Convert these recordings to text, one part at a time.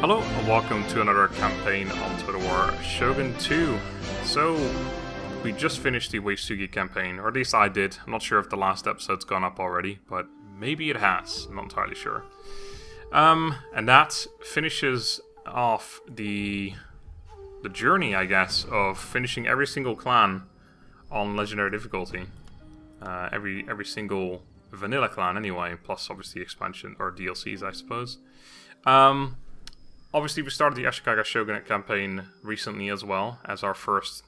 Hello and welcome to another campaign on Total War Shogun 2. So, we just finished the Uesugi campaign, or at least I did. I'm not sure if the last episode's gone up already, but maybe it has. I'm not entirely sure. And that finishes off the journey, I guess, of finishing every single clan on Legendary difficulty. Every single vanilla clan anyway, plus obviously expansion or DLCs, I suppose. Obviously, we started the Ashikaga Shogunate campaign recently as well, as our first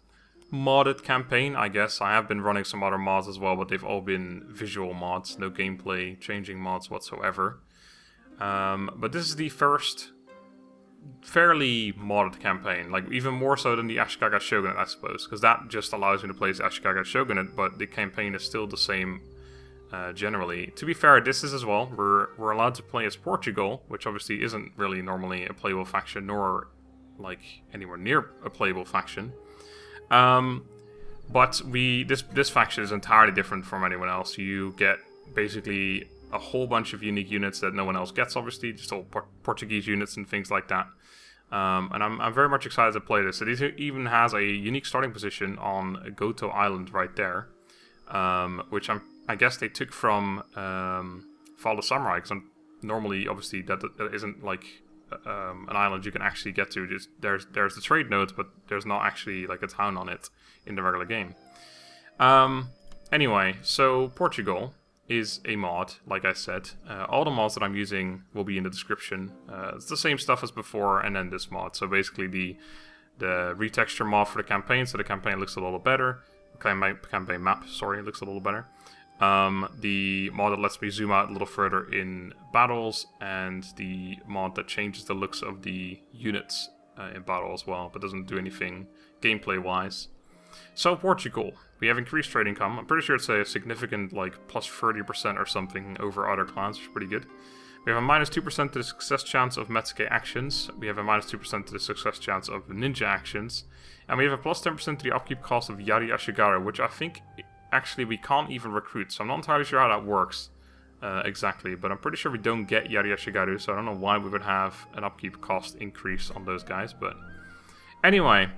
modded campaign, I guess. I have been running some other mods as well, but they've all been visual mods, no gameplay changing mods whatsoever. But this is the first fairly modded campaign, like even more so than the Ashikaga Shogunate, I suppose, because that just allows me to play as Ashikaga Shogunate, but the campaign is still the same. Generally. To be fair, this is as well, we're allowed to play as Portugal, which obviously isn't really normally a playable faction, nor like anywhere near a playable faction. But this faction is entirely different from anyone else. You get basically a whole bunch of unique units that no one else gets, obviously, just all Portuguese units and things like that. And I'm very much excited to play this. It even has a unique starting position on Goto Island right there, which I guess they took from Fall of Samurai, because normally, obviously, that isn't like an island you can actually get to. Just there's the trade nodes, but there's not actually like a town on it in the regular game. Anyway, so Portugal is a mod, like I said. All the mods that I'm using will be in the description. It's the same stuff as before, and then this mod. So basically the retexture mod for the campaign, so the campaign looks a little better. Campaign map, sorry, looks a little better. The mod that lets me zoom out a little further in battles, and the mod that changes the looks of the units in battle as well, but doesn't do anything gameplay-wise. So Portugal, we have increased trade income. I'm pretty sure it's a significant, like, plus 30% or something over other clans, which is pretty good. We have a minus 2% to the success chance of Metsuke actions. We have a minus 2% to the success chance of ninja actions. And we have a plus 10% to the upkeep cost of Yari Ashigaru, which I think actually we can't even recruit. So I'm not entirely sure how that works exactly, but I'm pretty sure we don't get Yari Ashigaru, so I don't know why we would have an upkeep cost increase on those guys. But anyway,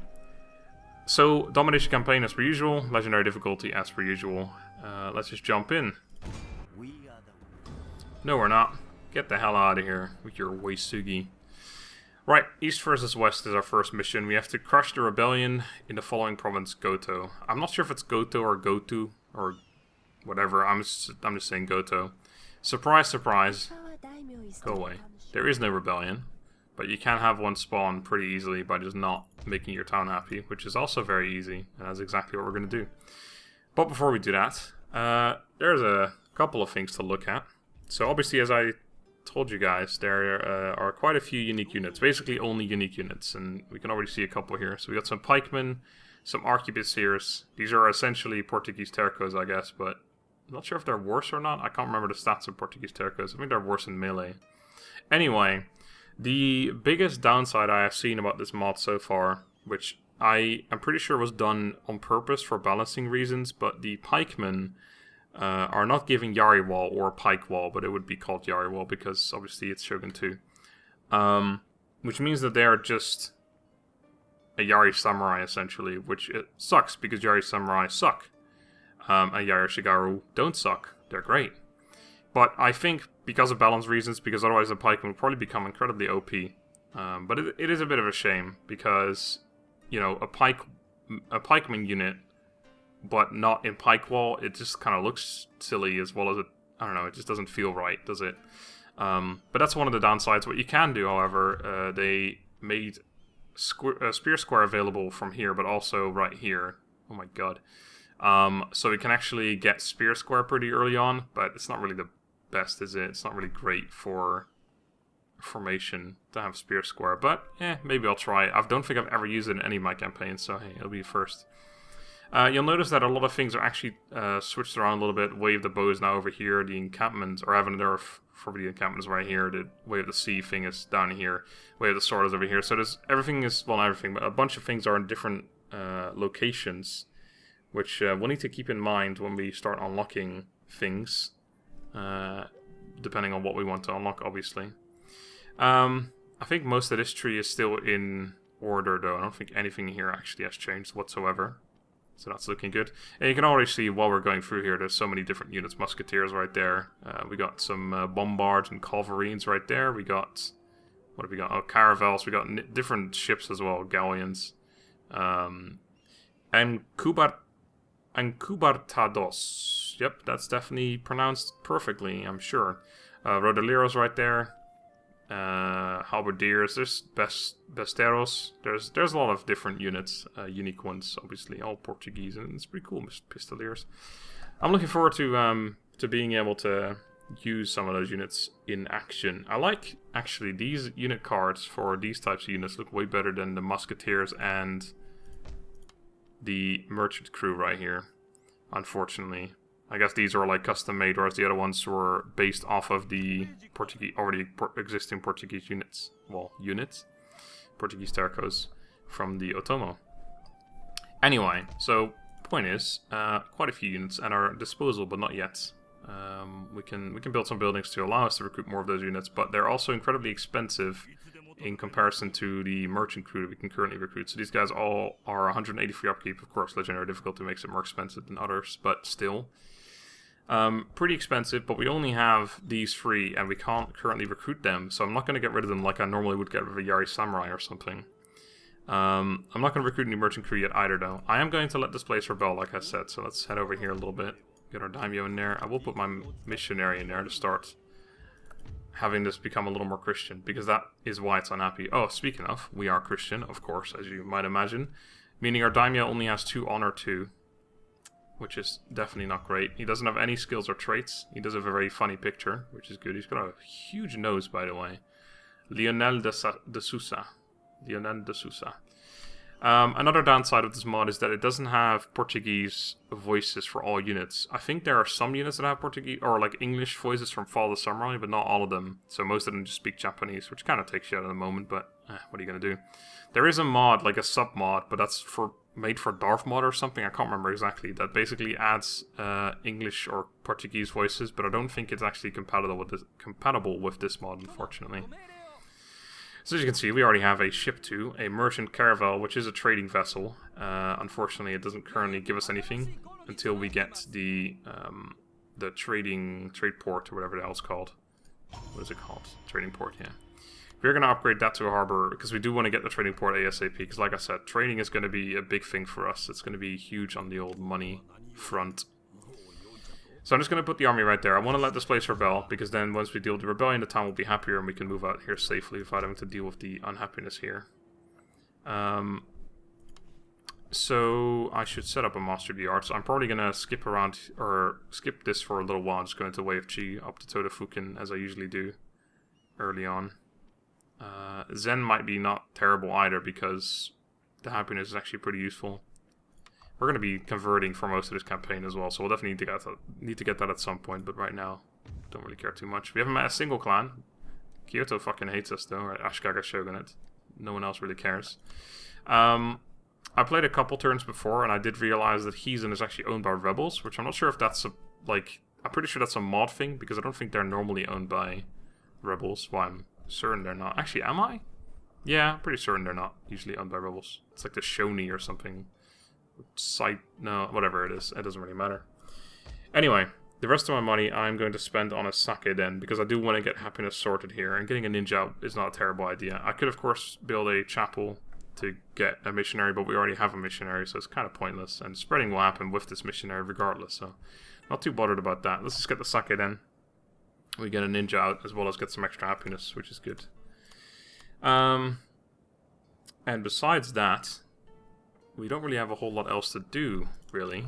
so Domination campaign as per usual, Legendary difficulty as per usual. Let's just jump in. No, we're not. Get the hell out of here with your Uesugi. Right, East versus West is our first mission. We have to crush the rebellion in the following province, Goto. I'm not sure if it's Goto or Gotu or whatever. I'm just saying Goto. Surprise, surprise. Go away. There is no rebellion, but you can have one spawn pretty easily by just not making your town happy, which is also very easy, and that's exactly what we're going to do. But before we do that, there's a couple of things to look at. So obviously, as I told you guys, there are quite a few unique units, basically only unique units, and we can already see a couple here. So we got some pikemen, some arquebusiers. These are essentially Portuguese tercos, I guess, but I'm not sure if they're worse or not. I can't remember the stats of Portuguese tercos. I think they're worse in melee. Anyway, the biggest downside I have seen about this mod so far, which I am pretty sure was done on purpose for balancing reasons, but the pikemen are not giving Yari Wall or Pike Wall, but it would be called Yari Wall because obviously it's Shogun 2. Which means that they are just a Yari Samurai essentially, which it sucks because Yari Samurai suck. And Yari Shigaru don't suck. They're great. But I think because of balance reasons, because otherwise the Pikeman would probably become incredibly OP. But it is a bit of a shame because, you know, a Pikeman unit, but not in Pike Wall, it just kind of looks silly as well as it, I don't know, it just doesn't feel right, does it? But that's one of the downsides. What you can do, however, they made Spear Square available from here, but also right here. Oh my god. So we can actually get Spear Square pretty early on, but it's not really the best, is it? It's not really great for formation to have Spear Square, but maybe I'll try it. I don't think I've ever used it in any of my campaigns, so hey, it'll be first. You'll notice that a lot of things are actually switched around a little bit. Wave the bow is now over here. The encampment, or Heaven and Earth for the encampment is right here. The Wave the Sea thing is down here. Wave the Sword is over here. So there's everything is, well, not everything, but a bunch of things are in different locations, which we'll need to keep in mind when we start unlocking things, depending on what we want to unlock, obviously. I think most of this tree is still in order, though. I don't think anything here actually has changed whatsoever. So that's looking good. And you can already see while we're going through here, there's so many different units. Musketeers right there. We got some bombards and cavalries right there. We got... What have we got? Oh, caravels. We got different ships as well. Galleons. And Cubartados. Yep, that's definitely pronounced perfectly, I'm sure. Rodaleros right there. Halberdiers. There's Besteros. There's a lot of different units. Unique ones, obviously. All Portuguese. And it's pretty cool, Pistoliers. I'm looking forward to being able to use some of those units in action. I like, actually, these unit cards for these types of units look way better than the Musketeers and the Merchant crew right here, unfortunately. I guess these are like custom made, whereas the other ones were based off of the existing Portuguese units. Well, Portuguese Tercos from the Otomo. Anyway, so point is, quite a few units at our disposal, but not yet. We can build some buildings to allow us to recruit more of those units, but they're also incredibly expensive in comparison to the merchant crew that we can currently recruit. So these guys all are 183 upkeep. Of course, legendary difficulty makes it more expensive than others, but still. Pretty expensive, but we only have these three, and we can't currently recruit them, so I'm not going to get rid of them like I normally would get rid of a Yari Samurai or something. I'm not going to recruit any merchant crew yet either, though. I am going to let this place rebel, like I said, so let's head over here a little bit. Get our daimyo in there. I will put my missionary in there to start having this become a little more Christian, because that is why it's unhappy. Oh, speaking of, we are Christian, of course, as you might imagine. Meaning our daimyo only has 2 honor 2, which is definitely not great. He doesn't have any skills or traits. He does have a very funny picture, which is good. He's got a huge nose, by the way. Lionel de Sousa. Lionel de Sousa. Another downside of this mod is that it doesn't have Portuguese voices for all units. I think there are some units that have Portuguese, or like English voices from Fall of the Samurai, but not all of them. So most of them just speak Japanese, which kind of takes you out of the moment, but what are you going to do? There is a mod, like a sub-mod, but that's made for Darth mod or something, I can't remember exactly, that basically adds English or Portuguese voices, but I don't think it's actually compatible with this mod, unfortunately. So as you can see, we already have a ship too, a merchant caravel, which is a trading vessel. Unfortunately, it doesn't currently give us anything until we get the trade port, or whatever the hell it's called. What is it called? Trading port, yeah. We're going to upgrade that to a harbor, because we do want to get the trading port ASAP, because like I said, trading is going to be a big thing for us. It's going to be huge on the old money front. So I'm just going to put the army right there. I want to let this place rebel, because then once we deal with the rebellion, the town will be happier and we can move out here safely without having to deal with the unhappiness here. So I should set up a master of the arts. I'm probably going to skip around, or skip this for a little while. I'm just going to Way of Chi up to Todofukin, as I usually do early on. Zen might be not terrible either, because the happiness is actually pretty useful. We're going to be converting for most of this campaign as well, so we'll definitely need to get that at some point, but right now, don't really care too much. We haven't met a single clan. Kyoto fucking hates us though, right? Ashikaga Shogunate. No one else really cares. I played a couple turns before, and I did realize that Heathen is actually owned by rebels, which I'm not sure if that's a, like, I'm pretty sure that's a mod thing, because I don't think they're normally owned by rebels. Well, I'm certain they're not. Actually, am I? Yeah, I'm pretty certain they're not usually owned by rebels. It's like the Shoni or something. No, whatever it is, it doesn't really matter. Anyway, the rest of my money I'm going to spend on a sake den, because I do want to get happiness sorted here, and getting a ninja out is not a terrible idea. I could of course build a chapel to get a missionary, but we already have a missionary, so it's kind of pointless, and spreading will happen with this missionary regardless, so not too bothered about that. Let's just get the sake den. We get a ninja out, as well as get some extra happiness, which is good. And besides that, we don't really have a whole lot else to do, really.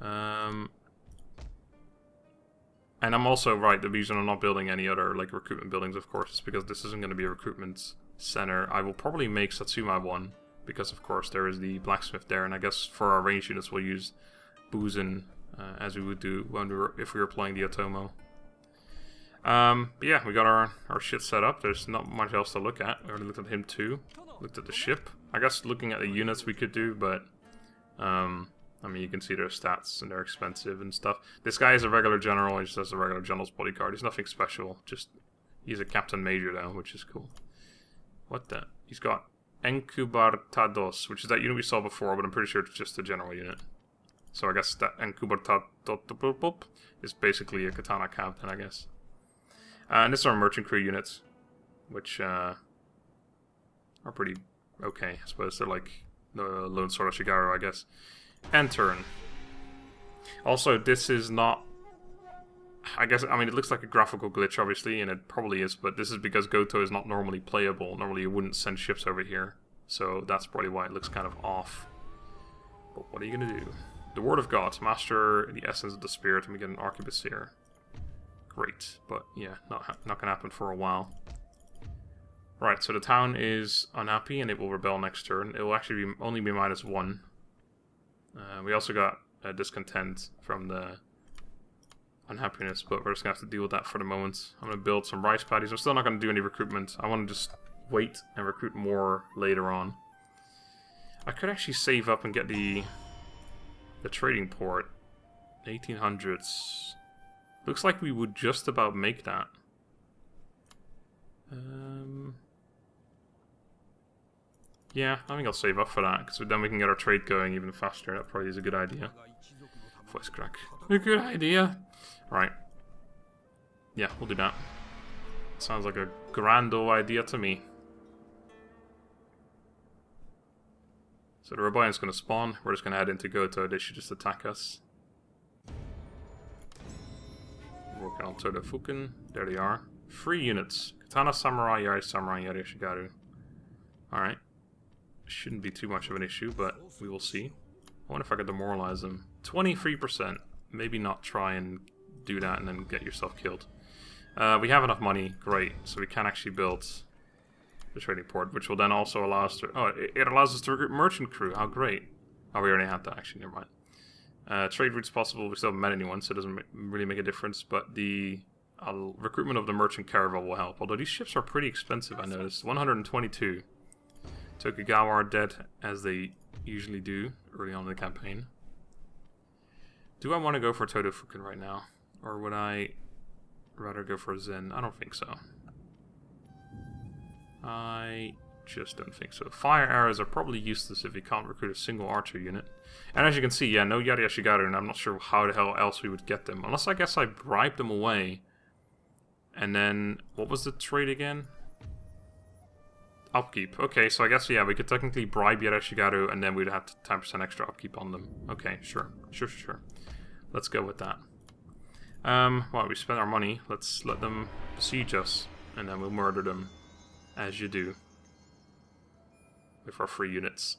And I'm also right, the reason I'm not building any other like recruitment buildings, of course, is because this isn't going to be a recruitment center. I will probably make Satsuma one, because of course there is the blacksmith there, and I guess for our range units we'll use Buzen, as we would do when if we were playing the Otomo. But yeah, we got our shit set up. There's not much else to look at. I already looked at him too. Looked at the ship. I guess looking at the units we could do, but I mean, you can see their stats and they're expensive and stuff. This guy is a regular general. He just has a regular general's bodyguard. He's nothing special. Just he's a captain major though, which is cool. What the? He's got Encubartados, which is that unit we saw before, but I'm pretty sure it's just a general unit. So I guess that Encubartados is basically a katana captain, I guess. And this is our merchant crew units, which are pretty okay, I suppose. They're like the Lone Sword of Shigaru, I guess. And turn. Also, this is not... I guess, I mean, it looks like a graphical glitch, obviously, and it probably is, but this is because Goto is not normally playable. Normally you wouldn't send ships over here, so that's probably why it looks kind of off. But what are you going to do? The Word of God, master the essence of the spirit, and we get an arquebusier. Great, but yeah, not going to happen for a while. Right, so the town is unhappy, and it will rebel next turn. It will actually only be -1. We also got discontent from the unhappiness, but we're just going to have to deal with that for the moment. I'm going to build some rice paddies. I'm still not going to do any recruitment. I want to just wait and recruit more later on. I could actually save up and get the trading port. 1800s. Looks like we would just about make that. Yeah, I think I'll save up for that, because then we can get our trade going even faster. That probably is a good idea. Voice crack. A good idea. Right. Yeah, we'll do that. Sounds like a grand old idea to me. So the rebellion's going to spawn. We're just going to head into Goto. They should just attack us. Working on Todo Fukin. There they are. 3 units. Katana Samurai, Yari Samurai, Yari Shigaru. Alright. Shouldn't be too much of an issue, but we will see. I wonder if I could demoralize them. 23%. Maybe not try and do that and then get yourself killed. We have enough money. Great. So we can actually build the trading port, which will then also allow us to... Oh, it allows us to recruit merchant crew. How great. Oh, we already had that, actually. Never mind. Trade routes possible. We still haven't met anyone, so it doesn't really make a difference. But the recruitment of the merchant caravel will help. Although these ships are pretty expensive, I noticed. 122. Tokugawa are dead, as they usually do early on in the campaign. Do I want to go for Todo Fukin right now? Or would I rather go for Zen? I don't think so. I just don't think so. Fire arrows are probably useless if you can't recruit a single archer unit. And as you can see, yeah, no Yari Shigaru, and I'm not sure how the hell else we would get them. Unless I guess I bribe them away. And then, what was the trade again? Upkeep. Okay, so I guess, yeah, we could technically bribe Yari Shigaru, and then we'd have 10% extra upkeep on them. Okay, sure. Sure. Let's go with that. Well, we spent our money. Let's let them besiege us, and then we'll murder them, as you do, with our 3 units.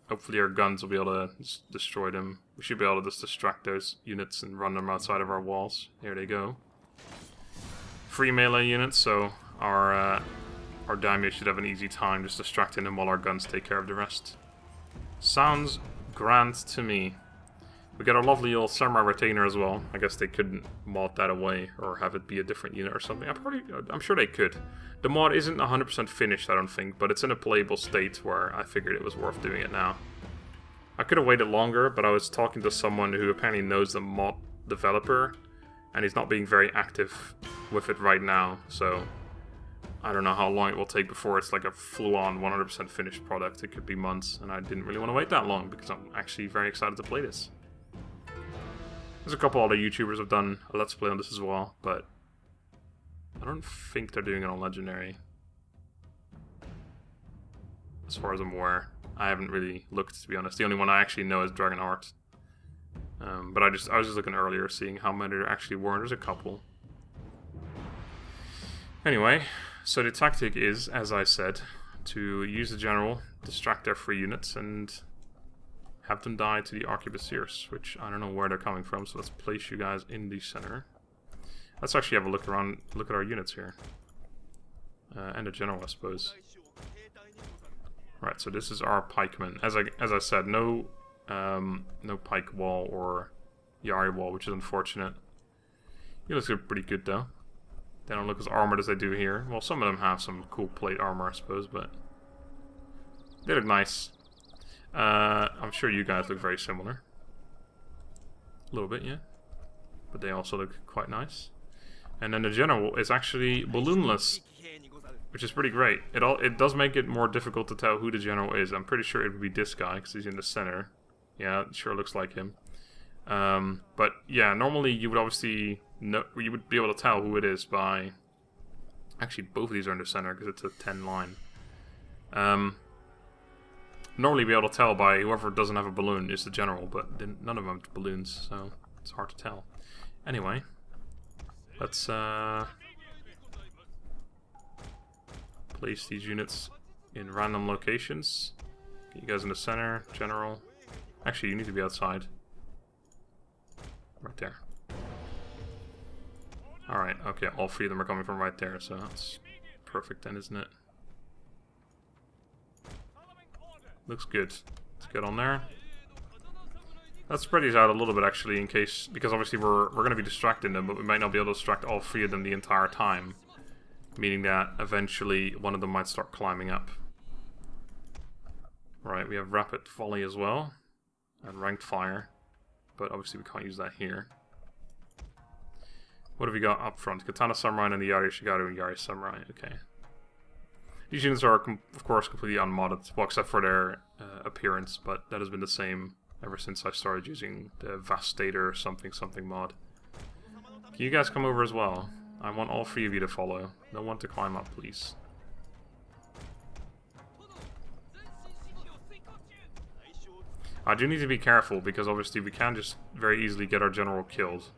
Hopefully our guns will be able to destroy them. We should be able to just distract those units and run them outside of our walls. Here they go. 3 melee units, so our daimyo should have an easy time just distracting them while our guns take care of the rest. Sounds grand to me. We got our lovely old samurai retainer as well. I guess they couldn't mod that away or have it be a different unit or something. I'm sure they could. The mod isn't 100% finished, I don't think, but it's in a playable state where I figured it was worth doing it now. I could have waited longer, but I was talking to someone who apparently knows the mod developer, and he's not being very active with it right now, so I don't know how long it will take before it's like a full-on 100% finished product. It could be months, and I didn't really want to wait that long because I'm actually very excited to play this. There's a couple other YouTubers have done a Let's Play on this as well, but I don't think they're doing it on Legendary. As far as I'm aware. I haven't really looked, to be honest. The only one I actually know is Dragonheart. But I was just looking earlier, seeing how many there actually were. There's a couple. Anyway, so the tactic is, as I said, to use the general, distract their 3 units, and have them die to the arquebusiers, which I don't know where they're coming from, so let's place you guys in the center. Let's actually have a look around, look at our units here. And the general, I suppose. Right, so this is our pikemen. As I said, no pike wall or Yari wall, which is unfortunate. He looks pretty good though. They don't look as armored as they do here. Well, some of them have some cool plate armor, I suppose, but they look nice. I'm sure you guys look very similar. A little bit, yeah. But they also look quite nice. And then the general is actually balloonless, which is pretty great. It does make it more difficult to tell who the general is. I'm pretty sure it would be this guy, because he's in the center. Yeah, it sure looks like him. But yeah, normally you would obviously know, you would be able to tell who it is by... Actually, both of these are in the center, because it's a 10 line. Normally be able to tell by whoever doesn't have a balloon is the general, but none of them have balloons, so it's hard to tell. Anyway, let's place these units in random locations. Get you guys in the center, general. Actually, you need to be outside. Right there. Alright, okay, all three of them are coming from right there, so that's perfect then, isn't it? Looks good. Let's get on there. Let's spread these out a little bit actually in case, because obviously we're going to be distracting them, but we might not be able to distract all three of them the entire time. Meaning that eventually one of them might start climbing up. Right, we have rapid volley as well. And ranked fire. But obviously we can't use that here. What have we got up front? Katana Samurai and the Yari Shigaru and Yari Samurai. Okay. These units are, of course, completely unmodded, well, except for their appearance, but that has been the same ever since I started using the Vastator something something mod. Can you guys come over as well? I want all three of you to follow. No one to climb up, please. I do need to be careful, because obviously we can just very easily get our general killed.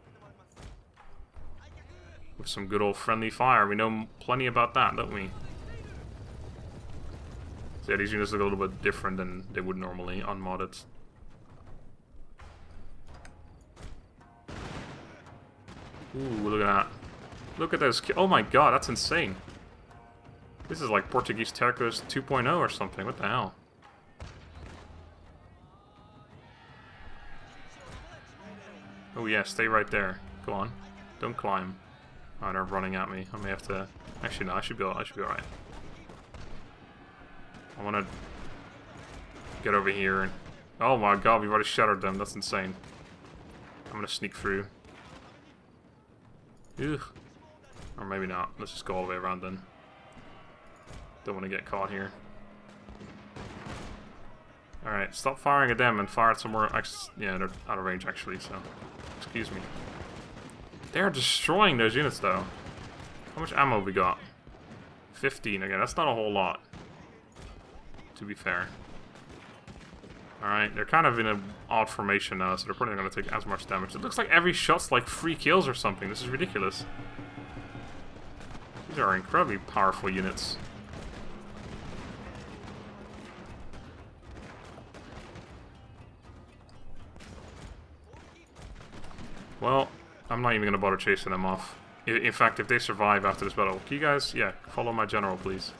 With some good old friendly fire. We know plenty about that, don't we? So yeah, these units look a little bit different than they would normally, unmodded. Ooh, look at that. Look at those. Oh my god, that's insane. This is like Portuguese Tercos 2.0 or something. What the hell? Oh yeah, stay right there. Go on. Don't climb. Oh, they're running at me. I may have to... Actually, no, I should be alright. I want to get over here and... Oh my god, we've already shattered them. That's insane. I'm going to sneak through. Ugh. Or maybe not. Let's just go all the way around then. Don't want to get caught here. Alright, stop firing at them and fire at somewhere... Yeah, they're out of range actually, so... Excuse me. They're destroying those units though. How much ammo have we got? 15 again. That's not a whole lot. To be fair. Alright, they're kind of in an odd formation now, so they're probably not going to take as much damage. It looks like every shot's like 3 kills or something. This is ridiculous. These are incredibly powerful units. Well, I'm not even going to bother chasing them off. In fact, if they survive after this battle... Can you guys... Yeah, follow my general, please.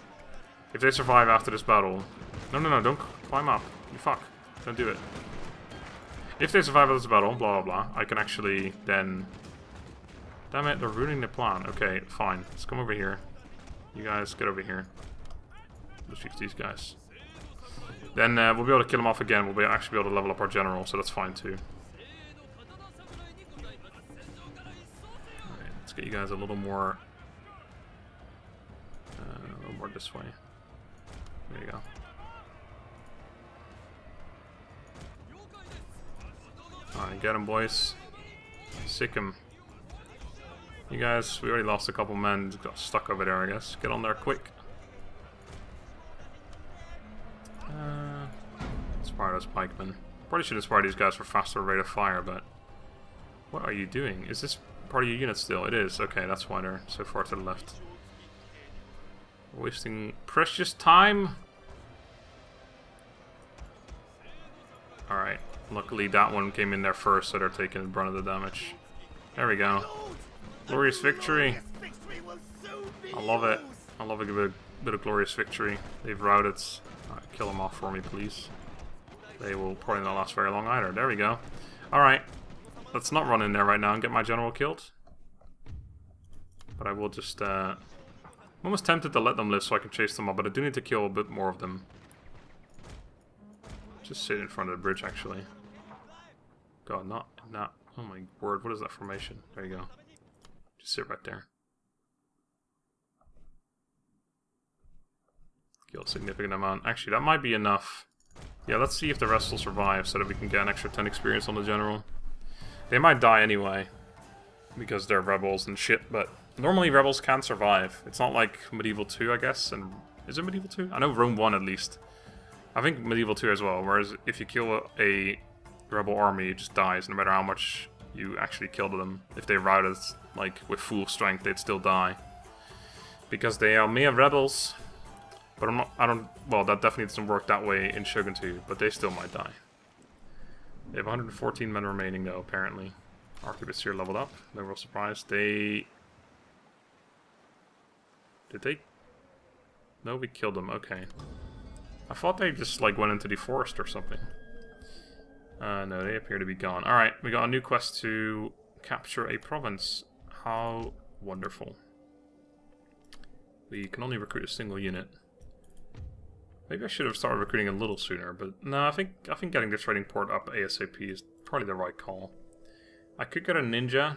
If they survive after this battle... No, don't climb up. You fuck. Don't do it. If they survive after this battle, blah, blah, blah, I can actually then... Damn it, they're ruining the plan. Okay, fine. Let's come over here. You guys, get over here. Let's fix these guys. Then we'll be able to kill them off again. We'll actually be able to level up our general, so that's fine too. Let's get you guys a little more this way. There you go. Alright, get him, boys. Sick him. You guys, we already lost a couple men. Got stuck over there, I guess. Get on there quick. Inspire those pikemen. Probably should inspire these guys for faster rate of fire, but... What are you doing? Is this part of your unit still? It is. Okay, that's why they're so far to the left. Wasting precious time. Alright. Luckily that one came in there first, so they're taking the brunt of the damage. There we go. Glorious victory. I love it. I love a bit of glorious victory. They've routed. Alright, kill them off for me, please. They will probably not last very long either. There we go. Alright. Let's not run in there right now and get my general killed. But I will just... I'm almost tempted to let them live so I can chase them up, but I do need to kill a bit more of them. Just sit in front of the bridge, actually. God, not... Oh my word, what is that formation? There you go. Just sit right there. Kill a significant amount. Actually, that might be enough. Yeah, let's see if the rest will survive so that we can get an extra 10 experience on the general. They might die anyway, because they're rebels and shit, but normally rebels can survive. It's not like Medieval 2, I guess, and... Is it Medieval 2? I know Rome 1 at least. I think Medieval 2 as well, whereas if you kill a rebel army, it just dies no matter how much you actually killed them. If they routed, like, with full strength, they'd still die. Because they are mere rebels. But well, that definitely doesn't work that way in Shogun 2, but they still might die. They have 114 men remaining, though, apparently. Arquebusiers here leveled up. No real surprise. Did they? No, we killed them. Okay. I thought they just, like, went into the forest or something. No, they appear to be gone. Alright, we got a new quest to capture a province. How wonderful. We can only recruit a single unit. Maybe I should have started recruiting a little sooner, but no, I think getting the trading port up ASAP is probably the right call. I could get a ninja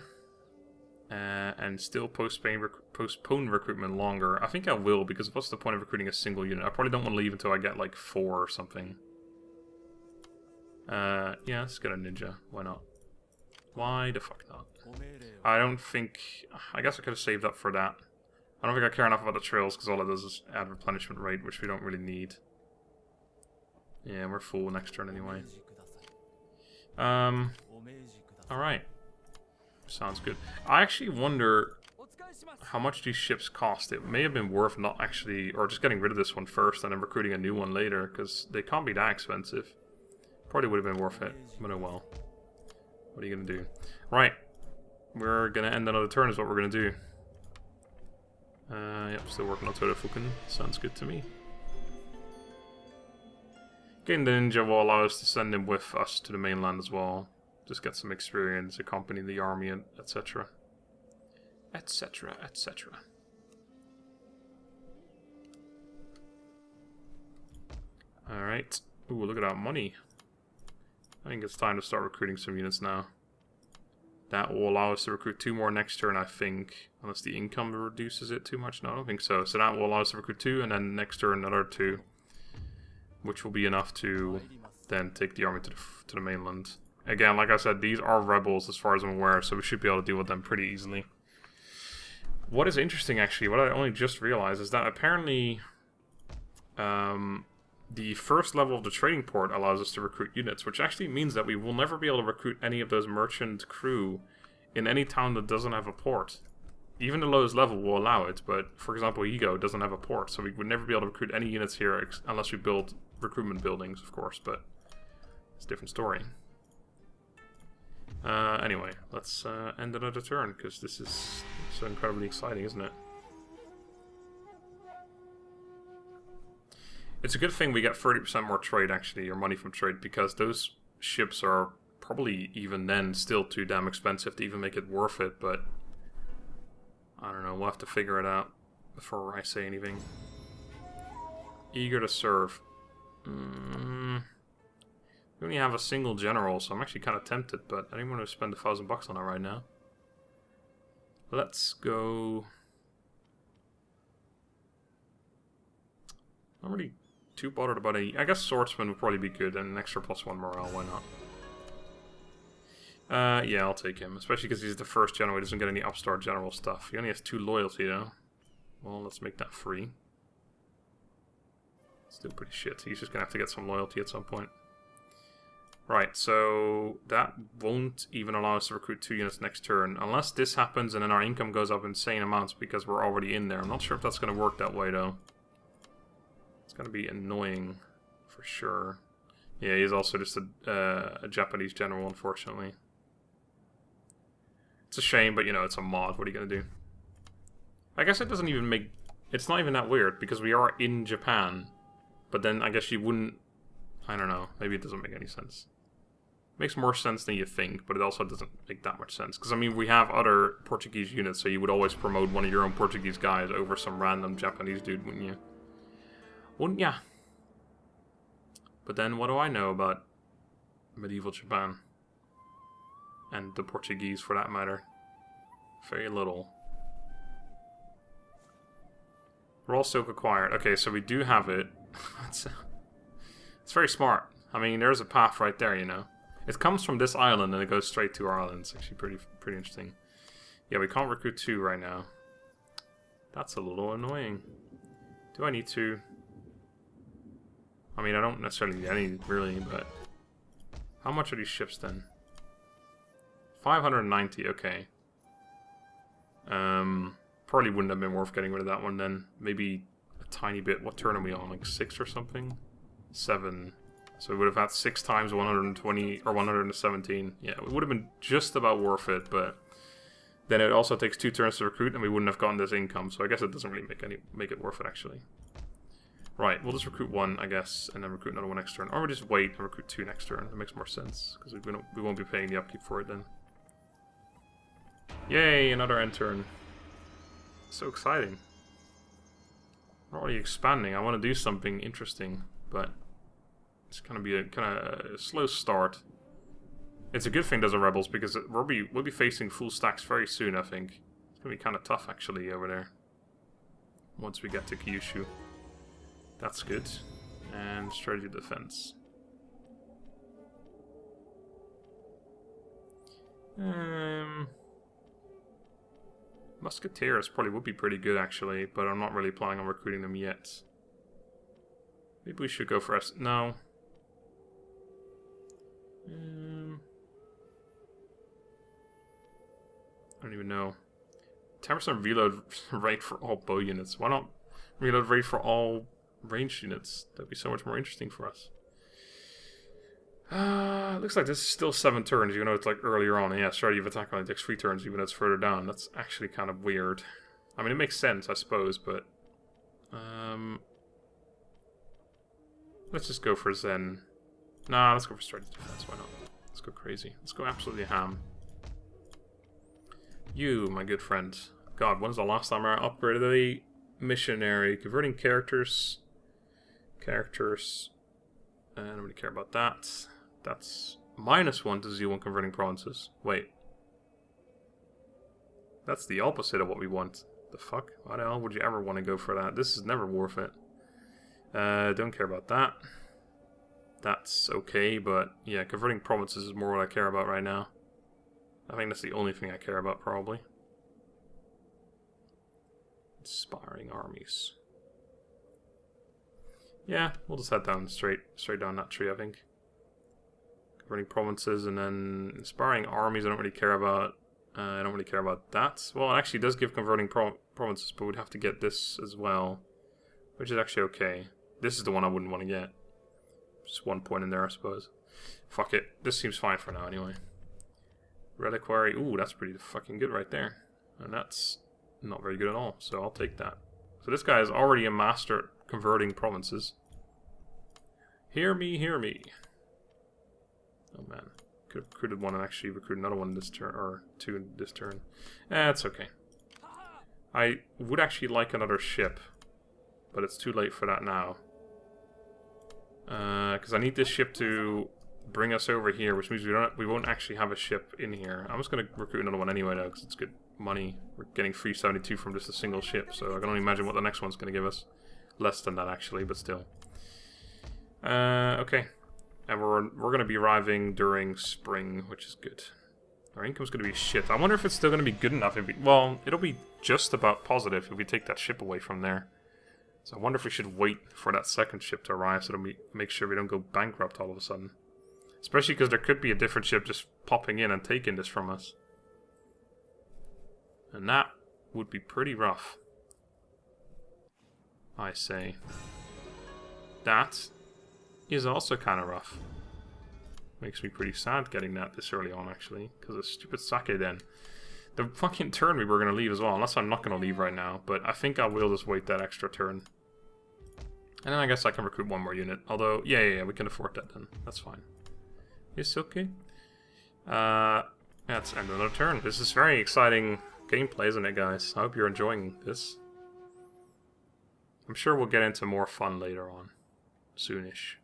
and still postpone recruitment longer. I think I will, because what's the point of recruiting a single unit? I probably don't want to leave until I get like 4 or something. Yeah, let's get a ninja. Why not? Why the fuck not? I don't think... I guess I could have saved up for that. I don't think I care enough about the trails, because all it does is add replenishment rate, which we don't really need. Yeah, we're full next turn anyway. Alright. Sounds good. I actually wonder how much these ships cost. It may have been worth not actually, or just getting rid of this one first and then recruiting a new one later, because they can't be that expensive. Probably would have been worth it, but oh well. What are you going to do? Right. We're going to end another turn is what we're going to do. Yep, still working on Todofuken. Sounds good to me. Getting the ninja will allow us to send him with us to the mainland as well. Just get some experience, accompany the army, and etc. Etc, etc. Alright. Ooh, look at that money. I think it's time to start recruiting some units now. That will allow us to recruit 2 more next turn, I think. Unless the income reduces it too much. No, I don't think so. So that will allow us to recruit 2, and then next turn another 2. Which will be enough to then take the army to the mainland. Again, like I said, these are rebels as far as I'm aware, so we should be able to deal with them pretty easily. What is interesting, actually, what I only just realized, is that apparently the first level of the trading port allows us to recruit units, which actually means that we will never be able to recruit any of those merchant crew in any town that doesn't have a port. Even the lowest level will allow it, but for example, Ego doesn't have a port, so we would never be able to recruit any units here unless we build recruitment buildings, of course, but it's a different story. Anyway, let's end another turn, because this is so incredibly exciting, isn't it? It's a good thing we get 30% more trade, actually, or money from trade, because those ships are probably even then still too damn expensive to even make it worth it, but I don't know, we'll have to figure it out before I say anything. Eager to serve. We only have a single general, so I'm actually kind of tempted, but I didn't want to spend $1,000 on it right now. Let's go... Not really too bothered about any... I guess swordsman would probably be good, and an extra +1 morale, why not? Yeah, I'll take him, especially because he's the first general, he doesn't get any upstart general stuff. He only has 2 loyalty, though. Well, let's make that free. Still pretty shit. He's just gonna have to get some loyalty at some point. Right, so that won't even allow us to recruit 2 units next turn. Unless this happens and then our income goes up insane amounts because we're already in there. I'm not sure if that's gonna work that way, though. It's gonna be annoying, for sure. Yeah, he's also just a Japanese general, unfortunately. It's a shame, but you know, it's a mod. What are you gonna do? I guess it doesn't even make... It's not even that weird, because we are in Japan. But then I guess you wouldn't... I don't know. Maybe it doesn't make any sense. It makes more sense than you think, but it also doesn't make that much sense. Because, I mean, we have other Portuguese units, so you would always promote one of your own Portuguese guys over some random Japanese dude, wouldn't you? Wouldn't ya? But then, what do I know about medieval Japan? And the Portuguese, for that matter. Very little. Raw silk acquired. Okay, so we do have it. It's very smart. I mean, there's a path right there, you know. It comes from this island and it goes straight to our island. It's actually pretty interesting. Yeah, we can't recruit 2 right now. That's a little annoying. Do I need to? I mean, I don't necessarily need any, really, but... How much are these ships, then? 590, okay. Probably wouldn't have been worth getting rid of that one, then. Maybe a tiny bit. What turn are we on? Like 6 or something? 7. So we would have had 6 times 120, or 117. Yeah, it would have been just about worth it, but... Then it also takes 2 turns to recruit, and we wouldn't have gotten this income, so I guess it doesn't really make it worth it, actually. Right, we'll just recruit 1, I guess, and then recruit another 1 next turn. Or we'll just wait and recruit 2 next turn. That makes more sense, because we won't be paying the upkeep for it then. Yay, another end turn. So exciting. I'm not really expanding. I want to do something interesting, but it's going to be a kind of slow start. It's a good thing there's a rebels, because we'll be facing full stacks very soon, I think. It's going to be kind of tough, actually, over there. Once we get to Kyushu. That's good. And strategy defense. Musketeers probably would be pretty good, actually, but I'm not really planning on recruiting them yet. Maybe we should go for us. No. I don't even know. 10% reload rate for all bow units. Why not reload rate for all ranged units? That'd be so much more interesting for us. Looks like this is still 7 turns, even though it's like earlier on. Yeah, strategy of attack only takes 3 turns, even though it's further down. That's actually kind of weird. I mean, it makes sense, I suppose, but... let's just go for Zen. Nah, let's go for strategy defense, why not? Let's go crazy. Let's go absolutely ham. You, my good friend. God, when's the last time I upgraded a missionary? Converting characters. I don't really care about that. That's -1 to Z1 converting provinces. Wait. That's the opposite of what we want. The fuck? Why the hell would you ever want to go for that? This is never worth it. Don't care about that. That's okay, but yeah, converting provinces is more what I care about right now. I think that's the only thing I care about, probably. Inspiring armies. Yeah, we'll just head down straight down that tree, I think. Converting provinces and then inspiring armies I don't really care about. I don't really care about that. Well, it actually does give converting provinces, but we'd have to get this as well. Which is actually okay. This is the one I wouldn't want to get. Just 1 point in there, I suppose. Fuck it. This seems fine for now, anyway. Reliquary. Ooh, that's pretty fucking good right there. And that's not very good at all, so I'll take that. So this guy is already a master at converting provinces. Hear me, hear me. Oh man. Could have recruited 1 and actually recruit another 1 this turn, or 2 in this turn. It's okay. I would actually like another ship, but it's too late for that now. Because I need this ship to bring us over here, which means we won't actually have a ship in here. I'm just going to recruit another 1 anyway, though, because it's good money. We're getting 372 from just a single ship, so I can only imagine what the next one's going to give us. Less than that, actually, but still. Okay. And we're going to be arriving during spring, which is good. Our income's going to be shit. I wonder if it's still going to be good enough. Well, it'll be just about positive if we take that ship away from there. So I wonder if we should wait for that second ship to arrive so that we make sure we don't go bankrupt all of a sudden. Especially because there could be a different ship just popping in and taking this from us. And that would be pretty rough, I say. That is also kind of rough. Makes me pretty sad getting that this early on, actually, because of stupid sake then. The fucking turn we were going to leave as well, unless I'm not going to leave right now, but I think I will just wait that extra turn. And then I guess I can recruit 1 more unit, although, yeah, we can afford that then, that's fine. It's okay. Let's end another turn. This is very exciting gameplay, isn't it, guys? I hope you're enjoying this. I'm sure we'll get into more fun later on. Soonish.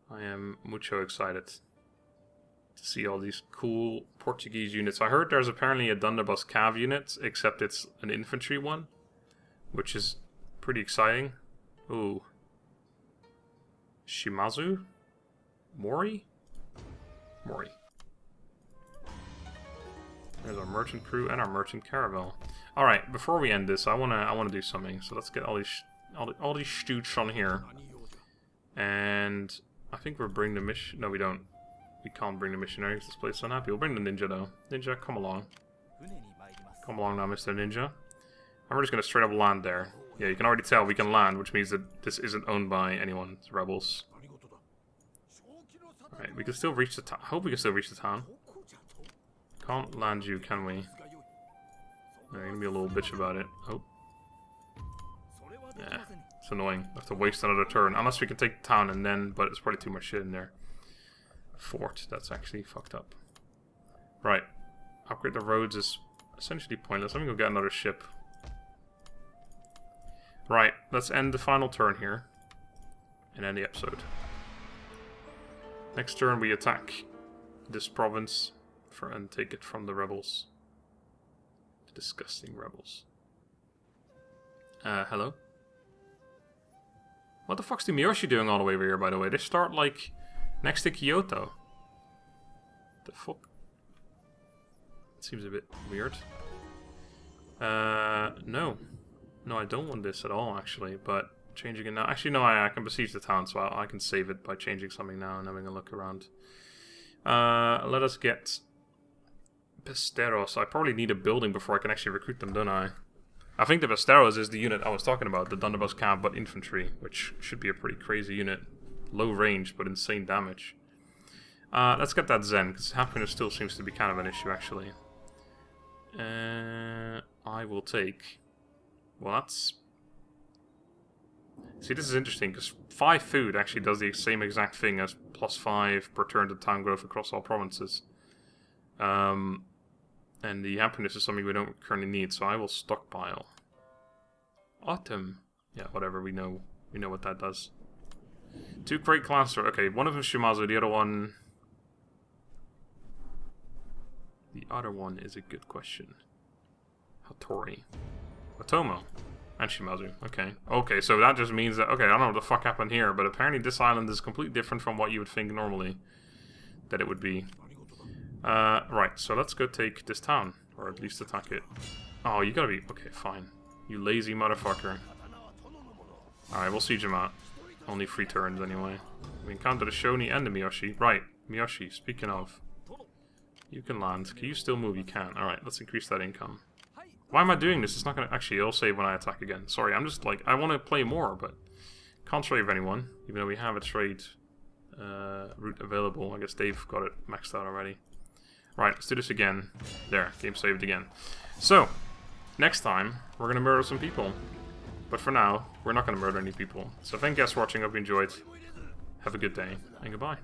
I am mucho excited to see all these cool Portuguese units. I heard there's apparently a Dunderbuss Cav unit, except it's an infantry one. which is pretty exciting. Ooh. Shimazu? Mori? Mori. There's our merchant crew and our merchant caravel. Alright, before we end this, I wanna do something. So let's get all these stoots on here. And I think we'll bring the mission. No, we don't. We can't bring the missionaries. This place is unhappy. We'll bring the ninja though. Ninja, come along. Come along now, Mr. Ninja. And we're just gonna straight up land there. Yeah, you can already tell we can land, which means that this isn't owned by anyone. It's rebels. Alright, we can still reach the town. I hope we can still reach the town. Can't land you, can we? You're gonna be a little bitch about it. Oh. Yeah, it's annoying. I have to waste another turn. Unless we can take the town and then, but it's probably too much shit in there. Fort, that's actually fucked up. Right. Upgrade the roads is essentially pointless. Let me go get another ship. Right, let's end the final turn here. And end the episode. Next turn we attack this province and take it from the rebels. The disgusting rebels. Hello? What the fuck's the Miyoshi doing all the way over here, by the way? They start, like, next to Kyoto. The fuck? It seems a bit weird. No. No, I don't want this at all, actually, but changing it now. Actually, no, I can besiege the town, so I can save it by changing something now and having a look around. Let us get Besteros. I probably need a building before I can actually recruit them, don't I? I think the Besteros is the unit I was talking about, the Thunderbolts camp, but infantry, which should be a pretty crazy unit. Low range, but insane damage. Let's get that Zen, because happiness still seems to be kind of an issue, actually. I will take... Well, that's... See, this is interesting, because 5 food actually does the same exact thing as +5 per turn to town growth across all provinces. And the happiness is something we don't currently need, so I will stockpile. Autumn. Yeah, whatever, we know what that does. 2 great clans. Okay, one of them is Shimazu, the other one... The other one is a good question. Hattori. Otomo. And Shimazu. Okay. Okay, so that just means that... Okay, I don't know what the fuck happened here, but apparently this island is completely different from what you would think normally that it would be. Right, so let's go take this town. Or at least attack it. Oh, you gotta be... Okay, fine. You lazy motherfucker. Alright, we'll siege him out. Only 3 turns anyway. We encounter the Shoni and the Miyoshi. Right, Miyoshi, speaking of. You can land. Can you still move? You can. Alright, let's increase that income. Why am I doing this? It's not gonna... Actually, it'll save when I attack again. Sorry, I'm just like... I want to play more, but... Can't trade with anyone. Even though we have a trade route available. I guess they've got it maxed out already. Right, let's do this again. There, game saved again. So, next time, we're gonna murder some people. But for now, we're not gonna murder any people. So thank you guys for watching. Hope you enjoyed. Have a good day, and goodbye.